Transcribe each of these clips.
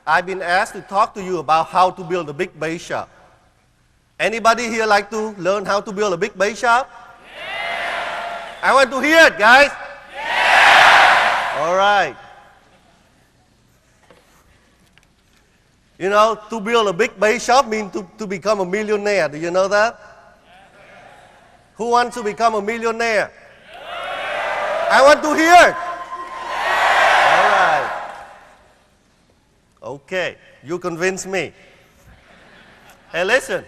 I've been asked to talk to you about how to build a big bake shop. Anybody here like to learn how to build a big bake shop? Yeah. I want to hear it, guys. Yeah. All right. You know, to build a big bake shop means to become a millionaire. Do you know that? Who wants to become a millionaire? I want to hear it. All right. Okay, you convinced me. Hey, listen.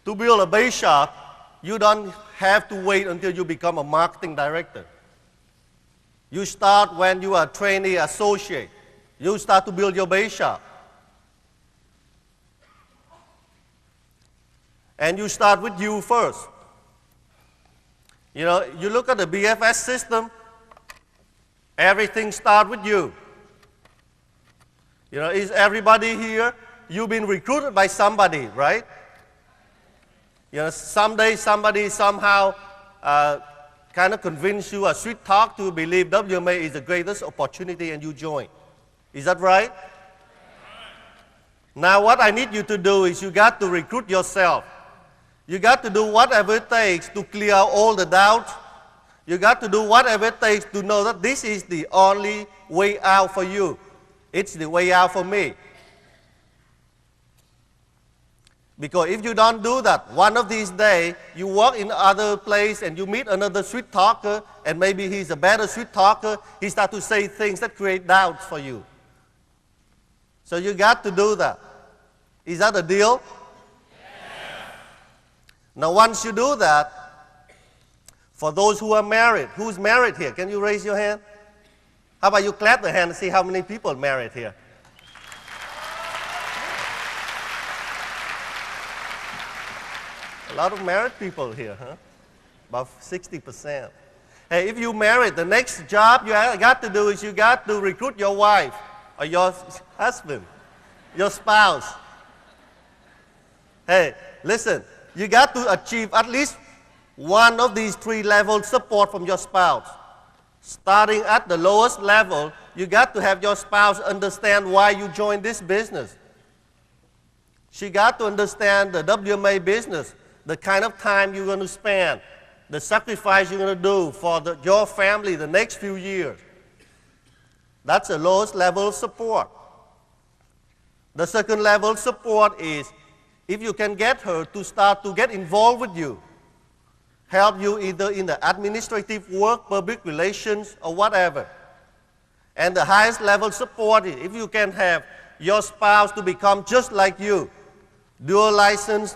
To build a bake shop, you don't have to wait until you become a marketing director. You start when you are a trainee associate. You start to build your bake shop. And you start with you first. You know, you look at the BFS system, everything starts with you. You know, is everybody here, you've been recruited by somebody, right? You know, someday somebody somehow kind of convince you, a sweet talk to believe WMA is the greatest opportunity and you join. Is that right? Now what I need you to do is you got to recruit yourself. You got to do whatever it takes to clear all the doubts. You got to do whatever it takes to know that this is the only way out for you. It's the way out for me. Because if you don't do that, one of these days, you walk in other place and you meet another sweet talker, and maybe he's a better sweet talker, he starts to say things that create doubts for you. So you got to do that. Is that a deal? Yeah. Now once you do that, for those who are married, who's married here? Can you raise your hand? How about you clap the hand and see how many people are married here? A lot of married people here, huh? About 60%. Hey, if you married, the next job you got to do is you got to recruit your wife or your husband, your spouse. Hey, listen, you got to achieve at least one of these 3 levels support from your spouse. Starting at the lowest level, you got to have your spouse understand why you joined this business. She got to understand the WMA business, the kind of time you're going to spend, the sacrifice you're going to do for your family the next few years. That's the lowest level of support. The second level of support is if you can get her to start to get involved with you, help you either in the administrative work, public relations, or whatever. And the highest level support is if you can have your spouse to become just like you, dual license,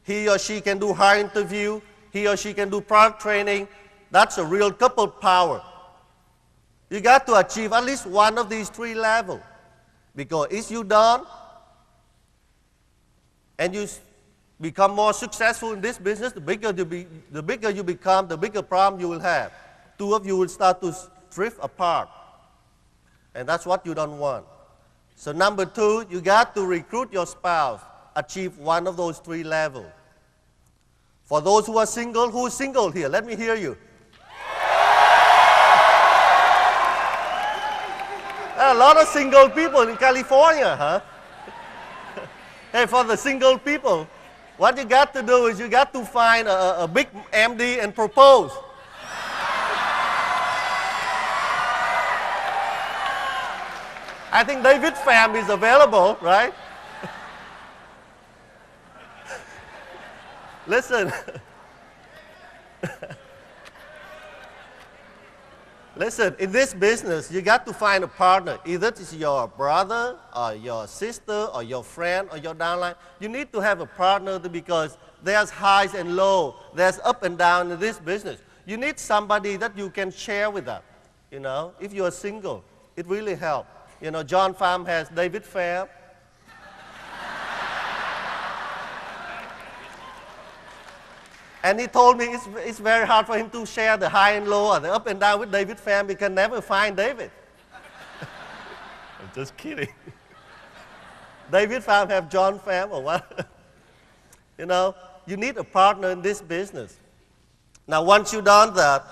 he or she can do hire interview, he or she can do product training. That's a real couple power. You got to achieve at least one of these 3 levels. Because if you don't, and you become more successful in this business, the bigger you become, the bigger problem you will have. 2 of you will start to drift apart. And that's what you don't want. So number 2, you got to recruit your spouse, achieve one of those 3 levels. For those who are single, who is single here? Let me hear you. There are a lot of single people in California, huh? Hey, for the single people, what you got to do is you got to find a big MD and propose. I think David Pham is available, right? Listen. Listen, in this business, you got to find a partner. Either it's your brother, or your sister, or your friend, or your downline. You need to have a partner because there's highs and lows. There's up and down in this business. You need somebody that you can share with that. You know, if you're single, it really helps. You know, John Pham has David Pham. And he told me it's very hard for him to share the high and low or the up and down with David Pham. He can never find David. I'm just kidding. David Pham have John Pham or what? You know, you need a partner in this business. Now, once you've done that,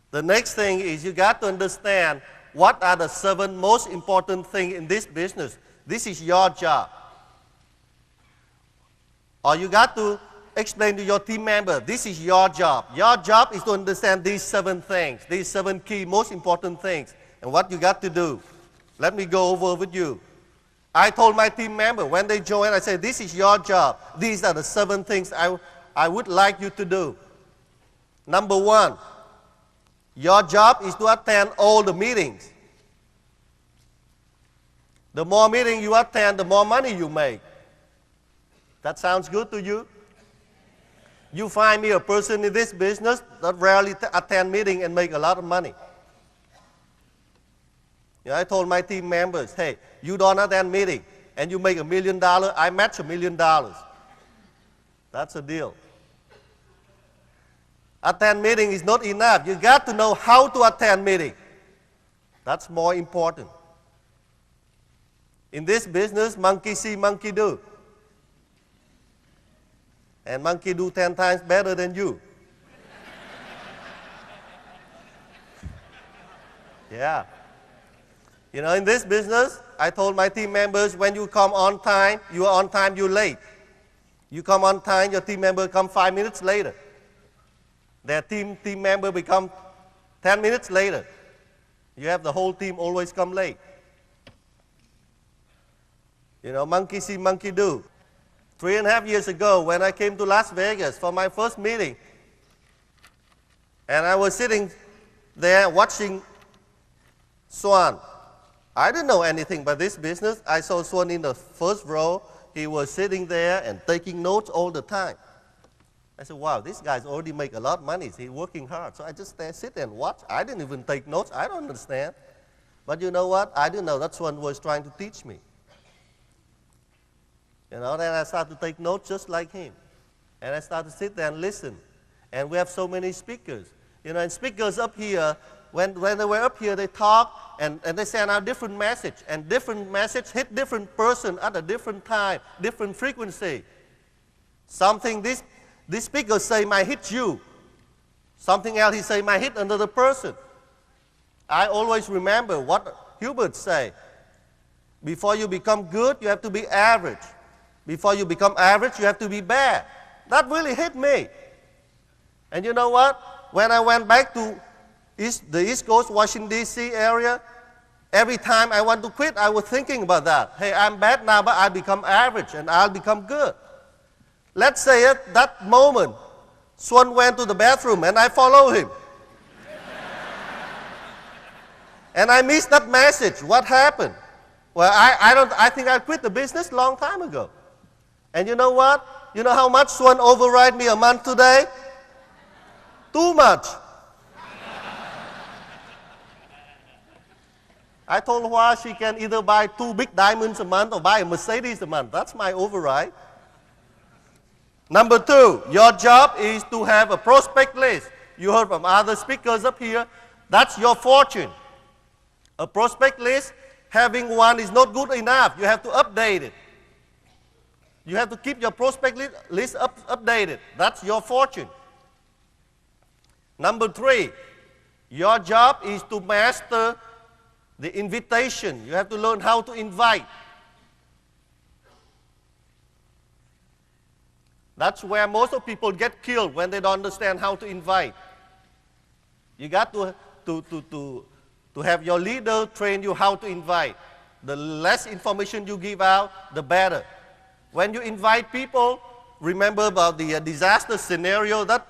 the next thing is you got to understand what are the 7 most important things in this business. This is your job. Or you got to explain to your team member, this is your job. Your job is to understand these 7 things, these 7 key, most important things, and what you got to do. Let me go over with you. I told my team member when they join, I said, this is your job. These are the 7 things I would like you to do. Number 1, your job is to attend all the meetings. The more meetings you attend, the more money you make. That sounds good to you? You find me a person in this business that rarely attend meetings and make a lot of money. You know, I told my team members, hey, you don't attend meeting and you make $1 million, I match $1 million. That's a deal. Attend meeting is not enough. You got to know how to attend meeting. That's more important. In this business, monkey see, monkey do. And monkey do 10 times better than you. Yeah. You know, in this business, I told my team members, when you come on time, you are on time, you're late. You come on time, your team member come 5 minutes later. Their team member become 10 minutes later. You have the whole team always come late. You know, monkey see, monkey do. 3.5 years ago, when I came to Las Vegas for my first meeting, and I was sitting there watching Swan. I didn't know anything about this business. I saw Swan in the first row. He was sitting there and taking notes all the time. I said, wow, this guy's already make a lot of money. He's working hard. So I just sit there and watch. I didn't even take notes. I don't understand. But you know what? I didn't know that Swan was trying to teach me. You know, then I started to take notes just like him. And I started to sit there and listen. And we have so many speakers. You know, and speakers up here, when they were up here, they talk and they send out different message. And different message hit different person at a different time, different frequency. Something this speaker say might hit you. Something else he say might hit another person. I always remember what Hubert say. Before you become good, you have to be average. Before you become average, you have to be bad. That really hit me. And you know what? When I went back to the East Coast, Washington, D.C. area, every time I want to quit, I was thinking about that. Hey, I'm bad now, but I become average and I'll become good. Let's say at that moment, Swan went to the bathroom and I follow him. And I missed that message. What happened? Well, I think I quit the business long time ago. And you know what? You know how much Swan override me a month today? Too much. I told her she can either buy 2 big diamonds a month or buy a Mercedes a month. That's my override. Number 2, your job is to have a prospect list. You heard from other speakers up here. That's your fortune. A prospect list, having one is not good enough. You have to update it. You have to keep your prospect list updated. That's your fortune. Number 3, your job is to master the invitation. You have to learn how to invite. That's where most of people get killed, when they don't understand how to invite. You got to have your leader train you how to invite. The less information you give out, the better. When you invite people, remember about the disaster scenario that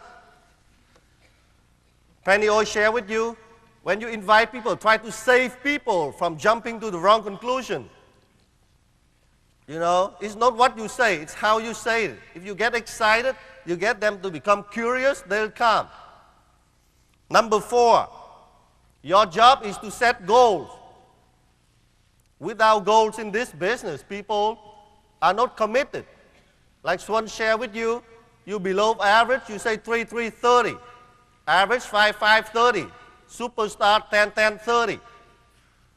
Penny always share with you. When you invite people, try to save people from jumping to the wrong conclusion. You know, it's not what you say, it's how you say it. If you get excited, you get them to become curious, they'll come. Number 4, your job is to set goals. Without goals in this business, people are not committed. Like Swan shared with you, you below average, you say 3-3-30. Average 5-5-30. Superstar 10-10-30.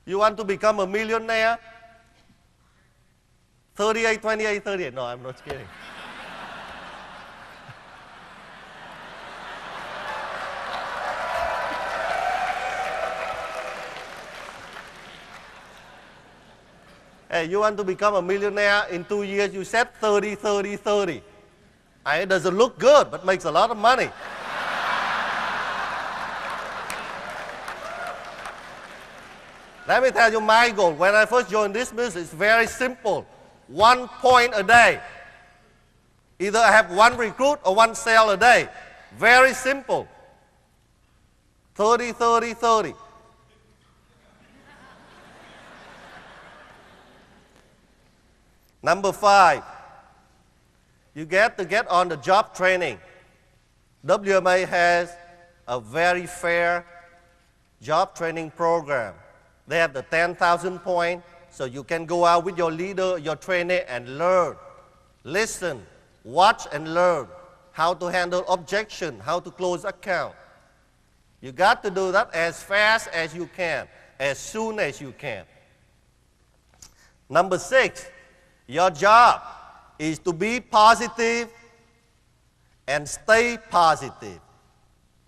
You want to become a millionaire? 38-28-38. No, I'm not kidding. Hey, you want to become a millionaire in 2 years, you said 30, 30, 30. And it doesn't look good, but makes a lot of money. Let me tell you my goal. When I first joined this business, it's very simple. 1 point a day. Either I have 1 recruit or 1 sale a day. Very simple. 30, 30, 30. Number 5, you get to get on the job training. WMA has a very fair job training program. They have the 10,000 point, so you can go out with your leader, your trainer, and learn. Listen, watch, and learn how to handle objection, how to close account. You got to do that as fast as you can, as soon as you can. Number 6, your job is to be positive and stay positive.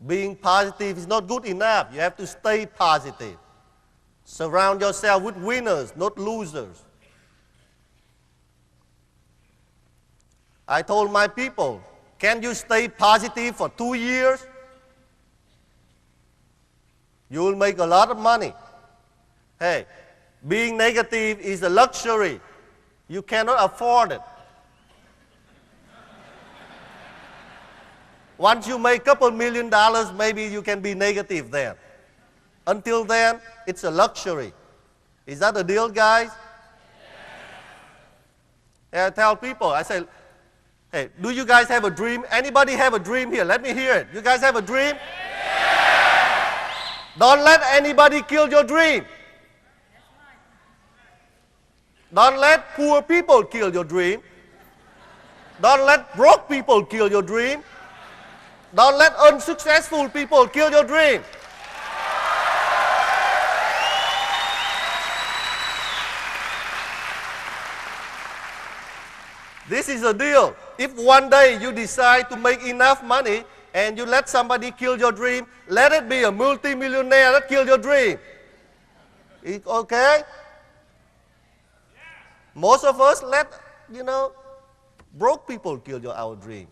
Being positive is not good enough. You have to stay positive. Surround yourself with winners, not losers. I told my people, can you stay positive for 2 years? You will make a lot of money. Hey, being negative is a luxury. You cannot afford it. Once you make a couple $1 million, maybe you can be negative then. Until then, it's a luxury. Is that a deal, guys? Yeah. I tell people, I say, hey, do you guys have a dream? Anybody have a dream here? Let me hear it. You guys have a dream? Yeah. Don't let anybody kill your dream. Don't let poor people kill your dream. Don't let broke people kill your dream. Don't let unsuccessful people kill your dream. This is a deal. If one day you decide to make enough money and you let somebody kill your dream, let it be a multi-millionaire that killed your dream. Okay? Most of us let, broke people kill our dream.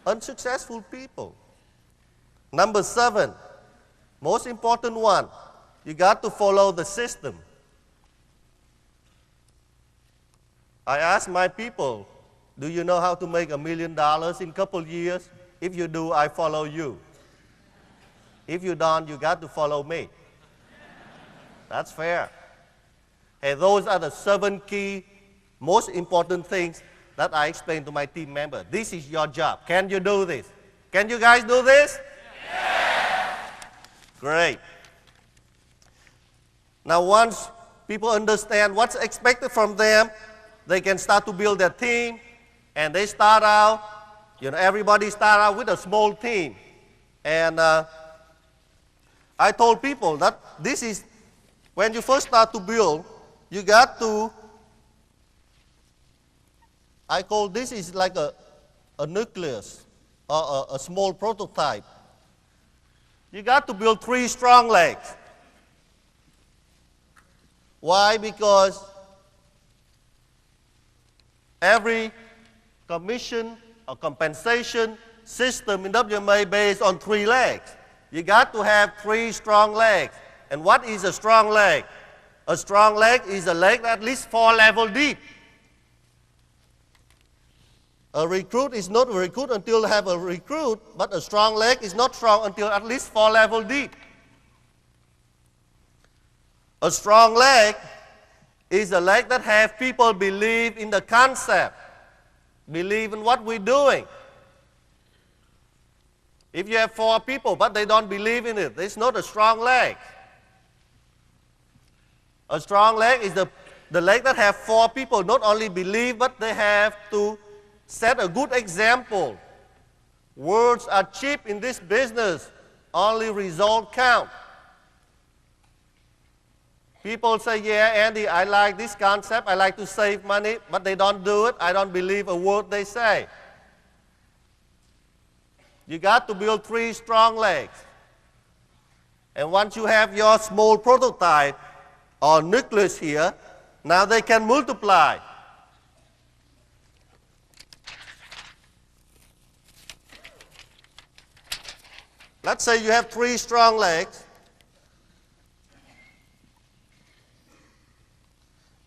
Unsuccessful people. Number 7, most important one, you got to follow the system. I asked my people, do you know how to make $1 million in a couple years? If you do, I follow you. If you don't, you got to follow me. That's fair. And those are the 7 key, most important things that I explain to my team member. This is your job. Can you do this? Can you guys do this? Yeah. Great. Now once people understand what's expected from them, they can start to build their team, and they start out, everybody start out with a small team. And I told people that this is, when you first start to build, you got to, I call this is like a nucleus, or a small prototype. You got to build 3 strong legs. Why? Because every commission or compensation system in WMA based on 3 legs. You got to have 3 strong legs. And what is a strong leg? A strong leg is a leg at least 4 levels deep. A recruit is not a recruit until they have a recruit, but a strong leg is not strong until at least 4 levels deep. A strong leg is a leg that has people believe in the concept, believe in what we're doing. If you have 4 people, but they don't believe in it, it's not a strong leg. A strong leg is the leg that have 4 people not only believe, but they have to set a good example. Words are cheap in this business. Only result count. People say, yeah, Andy, I like this concept. I like to save money, but they don't do it. I don't believe a word they say. You got to build 3 strong legs. And once you have your small prototype or nucleus here, Now they can multiply. Let's say you have 3 strong legs.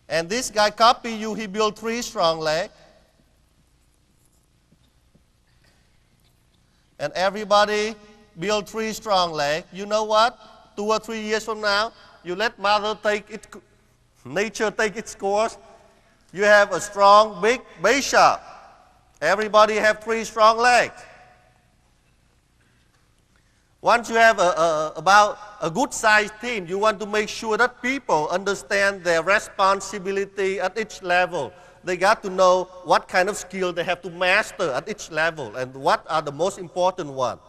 And this guy copy you, he built 3 strong legs. And everybody build 3 strong legs. You know what? 2 or 3 years from now, you let nature take its course. You have a strong, big base shop. Everybody have 3 strong legs. Once you have about a good sized team, you want to make sure that people understand their responsibility at each level. They got to know what kind of skill they have to master at each level and what are the most important ones.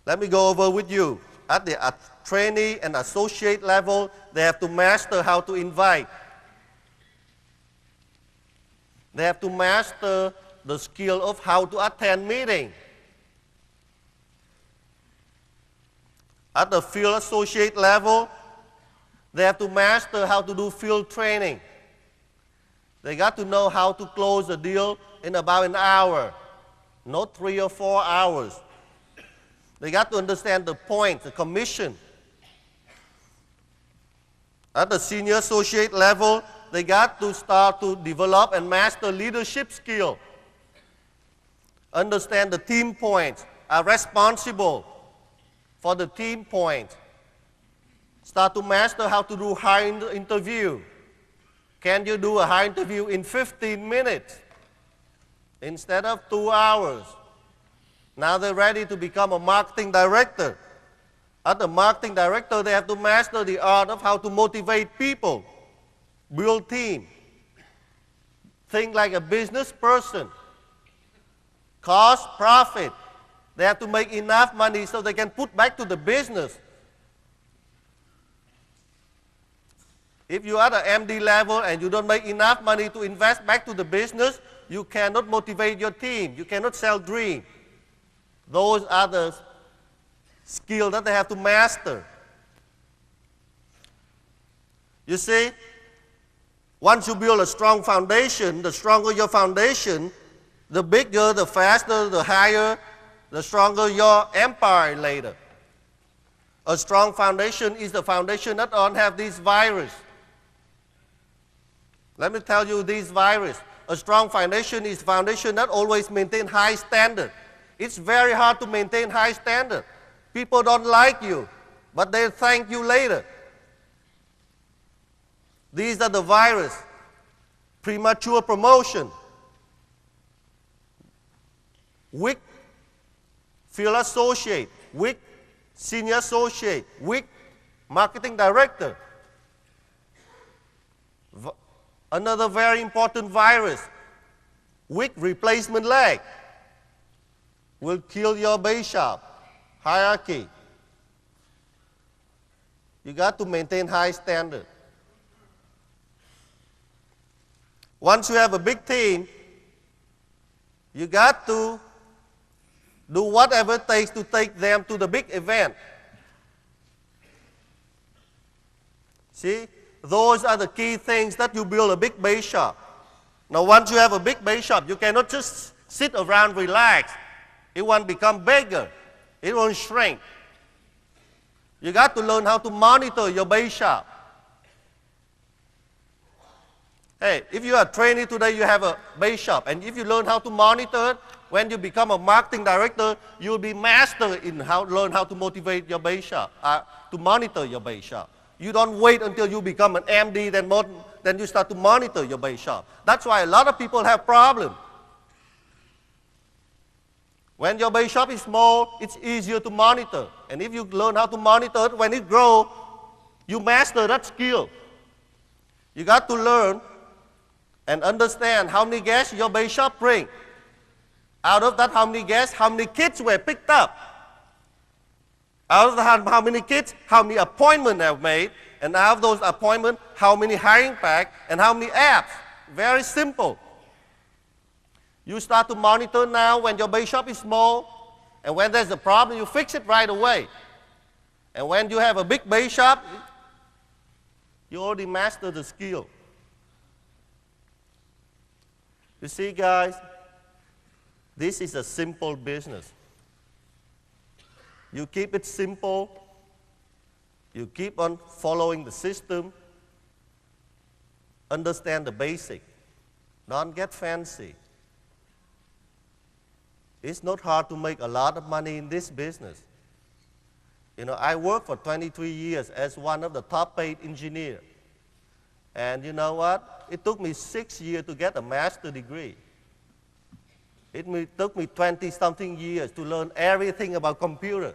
Let me go over with you. At the trainee and associate level, they have to master how to invite. They have to master the skill of how to attend meetings. At the field associate level, they have to master how to do field training. They got to know how to close a deal in about an hour, not 3 or 4 hours. They got to understand the point, the commission. At the senior associate level, they got to start to develop and master leadership skill. Understand the team points, are responsible for the team point. Start to master how to do hiring interview. Can you do a hiring interview in 15 minutes instead of 2 hours? Now they're ready to become a marketing director. At the marketing director, they have to master the art of how to motivate people, build team. Think like a business person. Cost, profit. They have to make enough money so they can put back to the business. If you are at the MD level and you don't make enough money to invest back to the business, you cannot motivate your team. You cannot sell dream. Those are the skills that they have to master. You see, once you build a strong foundation, the stronger your foundation, the bigger, the faster, the higher, the stronger your empire later. A strong foundation is the foundation that don't have these virus. Let me tell you these virus. A strong foundation is a foundation that always maintain high standard. It's very hard to maintain high standard. People don't like you, but they thank you later. These are the virus. Premature promotion. Weak field associate. Weak senior associate. Weak marketing director. Another very important virus. Weak replacement leg will kill your base shop. Hierarchy. You got to maintain high standard. Once you have a big team, you got to do whatever it takes to take them to the big event. See, those are the key things that you build a big base shop. Now once you have a big base shop, you cannot just sit around relax. It won't become bigger. It won't shrink. You got to learn how to monitor your base shop. Hey, if you are a trainee today, you have a base shop. And if you learn how to monitor it, when you become a marketing director, you'll be master in learn how to motivate your base shop, to monitor your base shop. You don't wait until you become an MD, then you start to monitor your base shop. That's why a lot of people have problems. When your base shop is small, it's easier to monitor. And if you learn how to monitor it, when it grows, you master that skill. You got to learn and understand how many guests your base shop bring. Out of that, how many guests, how many kids were picked up. Out of that, how many kids, how many appointments have made. And out of those appointments, how many hiring pack and how many apps. Very simple. You start to monitor now when your base shop is small, and when there's a problem, you fix it right away. And when you have a big base shop, You already mastered the skill. You see, guys, this is a simple business. You keep it simple. You keep on following the system. Understand the basic. Don't get fancy. It's not hard to make a lot of money in this business. You know, I worked for 23 years as one of the top paid engineers. And you know what? It took me 6 years to get a master's degree. Took me 20-something years to learn everything about computer.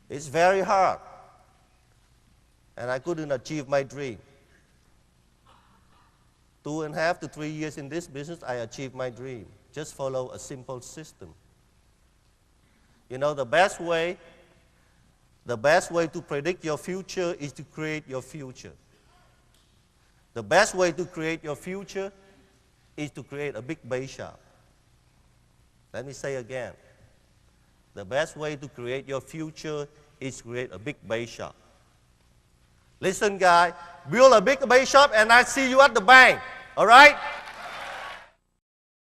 It's very hard. And I couldn't achieve my dream. 2.5 to 3 years in this business, I achieved my dream. Just follow a simple system. You know, the best way to predict your future is to create your future. The best way to create your future is to create a big base shop. Let me say again. The best way to create your future is to create a big base shop. Listen, guys, build a big base shop and I see you at the bank. All right?